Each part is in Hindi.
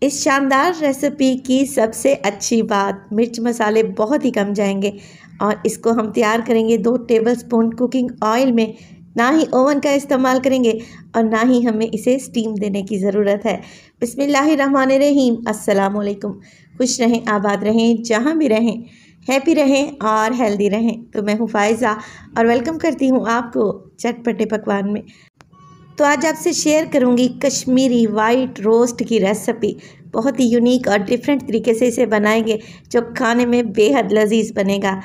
इस शानदार रेसिपी की सबसे अच्छी बात, मिर्च मसाले बहुत ही कम जाएंगे और इसको हम तैयार करेंगे 2 टेबलस्पून कुकिंग ऑयल में। ना ही ओवन का इस्तेमाल करेंगे और ना ही हमें इसे स्टीम देने की ज़रूरत है। बिस्मिल्लाहिर्रहमानिर्रहीम। अस्सलाम वालेकुम। खुश रहें, आबाद रहें, जहाँ भी रहें, हैप्पी रहें और हेल्दी रहें। तो मैं हूँ फ़ाइज़ा और वेलकम करती हूँ आपको चटपटे पकवान में। तो आज आपसे शेयर करूंगी कश्मीरी वाइट रोस्ट की रेसिपी। बहुत ही यूनिक और डिफरेंट तरीके से इसे बनाएंगे जो खाने में बेहद लजीज बनेगा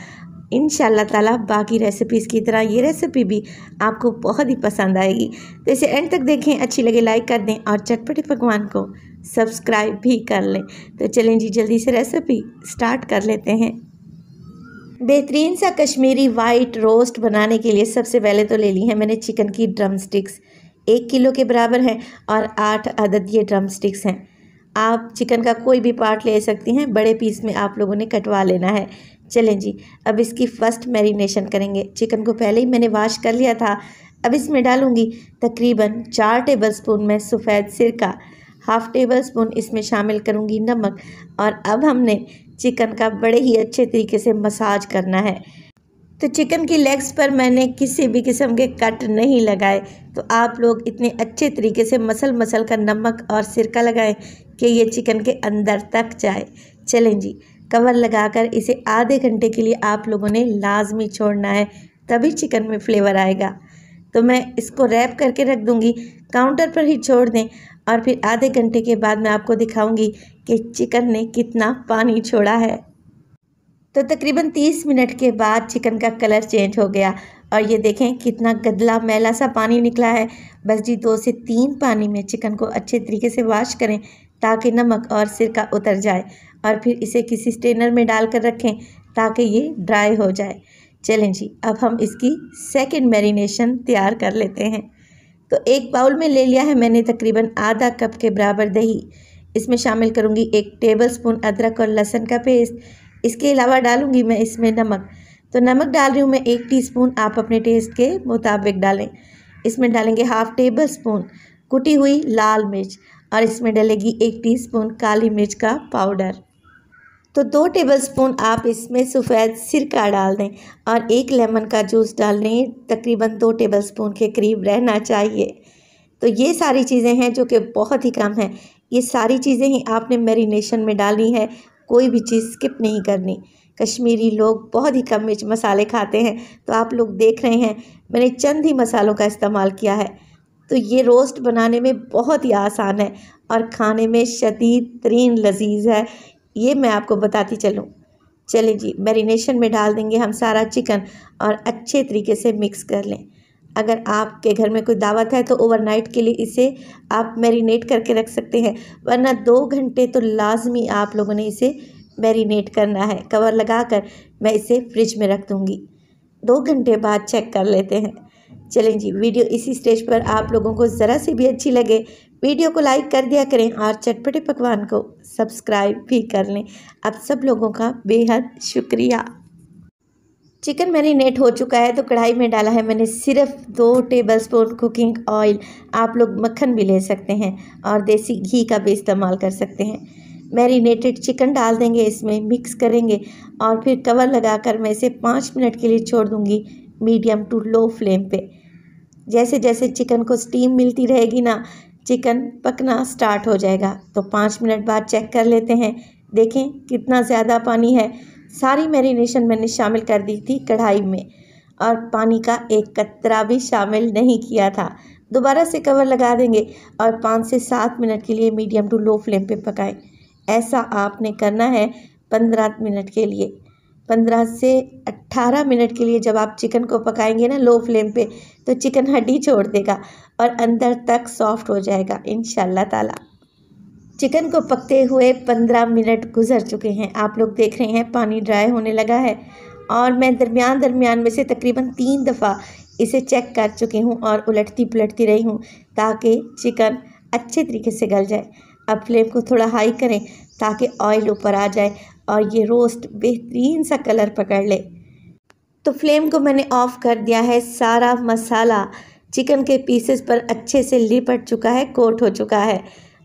इंशाल्लाह ताला। बाकी रेसिपीज़ की तरह ये रेसिपी भी आपको बहुत ही पसंद आएगी, तो इसे एंड तक देखें। अच्छी लगे लाइक कर दें और चटपटे पकवान को सब्सक्राइब भी कर लें। तो चलें जी, जल्दी से रेसिपी स्टार्ट कर लेते हैं। बेहतरीन सा कश्मीरी वाइट रोस्ट बनाने के लिए सबसे पहले तो ले ली है मैंने चिकन की ड्रम स्टिक्स। 1 किलो के बराबर हैं और 8 अदद ये ड्रम स्टिक्स हैं। आप चिकन का कोई भी पार्ट ले सकती हैं, बड़े पीस में आप लोगों ने कटवा लेना है। चलें जी, अब इसकी फ़र्स्ट मैरिनेशन करेंगे। चिकन को पहले ही मैंने वॉश कर लिया था। अब इसमें डालूंगी तकरीबन 4 टेबलस्पून में सफ़ेद सिरका, हाफ़ टेबल स्पून इसमें शामिल करूंगी नमक। और अब हमने चिकन का बड़े ही अच्छे तरीके से मसाज करना है। तो चिकन की लेग्स पर मैंने किसी भी किस्म के कट नहीं लगाए, तो आप लोग इतने अच्छे तरीके से मसल कर नमक और सिरका लगाएं कि ये चिकन के अंदर तक जाए। चलें जी, कवर लगाकर इसे आधे घंटे के लिए आप लोगों ने लाजमी छोड़ना है, तभी चिकन में फ्लेवर आएगा। तो मैं इसको रैप करके रख दूँगी, काउंटर पर ही छोड़ दें और फिर आधे घंटे के बाद मैं आपको दिखाऊंगी कि चिकन ने कितना पानी छोड़ा है। तो तकरीबन 30 मिनट के बाद चिकन का कलर चेंज हो गया और ये देखें कितना गदला मैला सा पानी निकला है। बस जी 2 से 3 पानी में चिकन को अच्छे तरीके से वॉश करें ताकि नमक और सिरका उतर जाए और फिर इसे किसी स्ट्रेनर में डालकर रखें ताकि ये ड्राई हो जाए। चलें जी, अब हम इसकी सेकंड मैरिनेशन तैयार कर लेते हैं। तो एक बाउल में ले लिया है मैंने तकरीबन आधा कप के बराबर दही। इसमें शामिल करूँगी 1 टेबलस्पून अदरक और लहसुन का पेस्ट। इसके अलावा डालूंगी मैं इसमें नमक। तो नमक डाल रही हूँ मैं 1 टीस्पून, आप अपने टेस्ट के मुताबिक डालें। इसमें डालेंगे हाफ़ टेबल स्पून कुटी हुई लाल मिर्च और इसमें डलेगी 1 टीस्पून काली मिर्च का पाउडर। तो 2 टेबलस्पून आप इसमें सफ़ेद सिरका डाल दें और 1 लेमन का जूस डाल लें, तकरीबन 2 टेबलस्पून के करीब रहना चाहिए। तो ये सारी चीज़ें हैं जो कि बहुत ही कम हैं। ये सारी चीज़ें ही आपने मैरिनेशन में डालनी है, कोई भी चीज़ स्किप नहीं करनी। कश्मीरी लोग बहुत ही कम मिर्च मसाले खाते हैं, तो आप लोग देख रहे हैं मैंने चंद ही मसालों का इस्तेमाल किया है। तो ये रोस्ट बनाने में बहुत ही आसान है और खाने में शदीद तरीन लजीज है, ये मैं आपको बताती चलूँ। चलें जी, मैरिनेशन में डाल देंगे हम सारा चिकन और अच्छे तरीके से मिक्स कर लें। अगर आपके घर में कोई दावत है तो ओवरनाइट के लिए इसे आप मैरिनेट करके रख सकते हैं, वरना 2 घंटे तो लाजमी आप लोगों ने इसे मैरिनेट करना है। कवर लगाकर मैं इसे फ्रिज में रख दूँगी। 2 घंटे बाद चेक कर लेते हैं। चलें जी, वीडियो इसी स्टेज पर आप लोगों को ज़रा सी भी अच्छी लगे वीडियो को लाइक कर दिया करें और चटपटे पकवान को सब्सक्राइब भी कर लें। आप सब लोगों का बेहद शुक्रिया। चिकन मैरिनेट हो चुका है, तो कढ़ाई में डाला है मैंने सिर्फ 2 टेबलस्पून कुकिंग ऑयल। आप लोग मक्खन भी ले सकते हैं और देसी घी का भी इस्तेमाल कर सकते हैं। मैरिनेटेड चिकन डाल देंगे, इसमें मिक्स करेंगे और फिर कवर लगाकर मैं इसे 5 मिनट के लिए छोड़ दूंगी मीडियम टू लो फ्लेम पे। जैसे जैसे चिकन को स्टीम मिलती रहेगी ना, चिकन पकना स्टार्ट हो जाएगा। तो 5 मिनट बाद चेक कर लेते हैं। देखें कितना ज़्यादा पानी है। सारी मैरिनेशन मैंने शामिल कर दी थी कढ़ाई में और पानी का एक कतरा भी शामिल नहीं किया था। दोबारा से कवर लगा देंगे और 5 से 7 मिनट के लिए मीडियम टू लो फ्लेम पे पकाएं। ऐसा आपने करना है 15 मिनट के लिए। 15 से 18 मिनट के लिए जब आप चिकन को पकाएंगे ना लो फ्लेम पे, तो चिकन हड्डी छोड़ देगा और अंदर तक सॉफ्ट हो जाएगा इंशाल्लाह ताला। चिकन को पकते हुए 15 मिनट गुजर चुके हैं। आप लोग देख रहे हैं पानी ड्राई होने लगा है और मैं दरमियान में से तकरीबन 3 दफ़ा इसे चेक कर चुकी हूँ और उलटती पुलटती रही हूँ ताकि चिकन अच्छे तरीके से गल जाए। अब फ्लेम को थोड़ा हाई करें ताकि ऑयल ऊपर आ जाए और ये रोस्ट बेहतरीन सा कलर पकड़ ले। तो फ्लेम को मैंने ऑफ़ कर दिया है। सारा मसाला चिकन के पीसेस पर अच्छे से लिपट चुका है, कोट हो चुका है।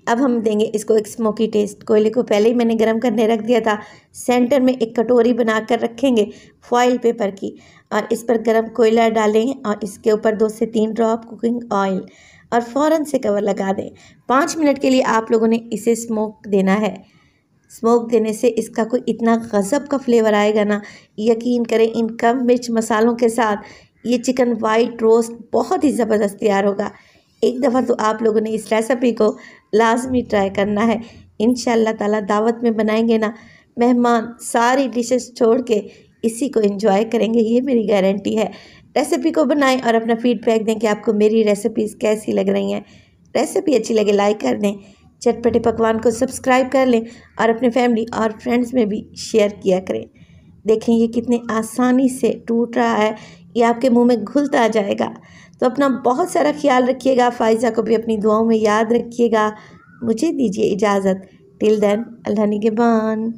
अब हम देंगे इसको एक स्मोकी टेस्ट। कोयले को पहले ही मैंने गर्म करने रख दिया था। सेंटर में एक कटोरी बनाकर रखेंगे फॉइल पेपर की, और इस पर गर्म कोयला डालें और इसके ऊपर 2 से 3 ड्रॉप कुकिंग ऑयल और फ़ौरन से कवर लगा दें। 5 मिनट के लिए आप लोगों ने इसे स्मोक देना है। स्मोक देने से इसका कोई इतना गज़ब का फ्लेवर आएगा ना, यकीन करें इन कम मिर्च मसालों के साथ ये चिकन वाइट रोस्ट बहुत ही ज़बरदस्त तैयार होगा। एक दफ़ा तो आप लोगों ने इस रेसिपी को लाजमी ट्राई करना है। इंशाअल्लाह ताला दावत में बनाएंगे ना, मेहमान सारी डिशेस छोड़ के इसी को एंजॉय करेंगे, ये मेरी गारंटी है। रेसिपी को बनाएं और अपना फीडबैक दें कि आपको मेरी रेसिपीज़ कैसी लग रही हैं। रेसिपी अच्छी लगे लाइक कर दें, चटपटे पकवान को सब्सक्राइब कर लें और अपने फैमिली और फ्रेंड्स में भी शेयर किया करें। देखें ये कितने आसानी से टूट रहा है, ये आपके मुंह में घुलता जाएगा। तो अपना बहुत सारा ख्याल रखिएगा, फ़ाइज़ा को भी अपनी दुआओं में याद रखिएगा। मुझे दीजिए इजाज़त। टिल देन, अल्लाह निगहबान।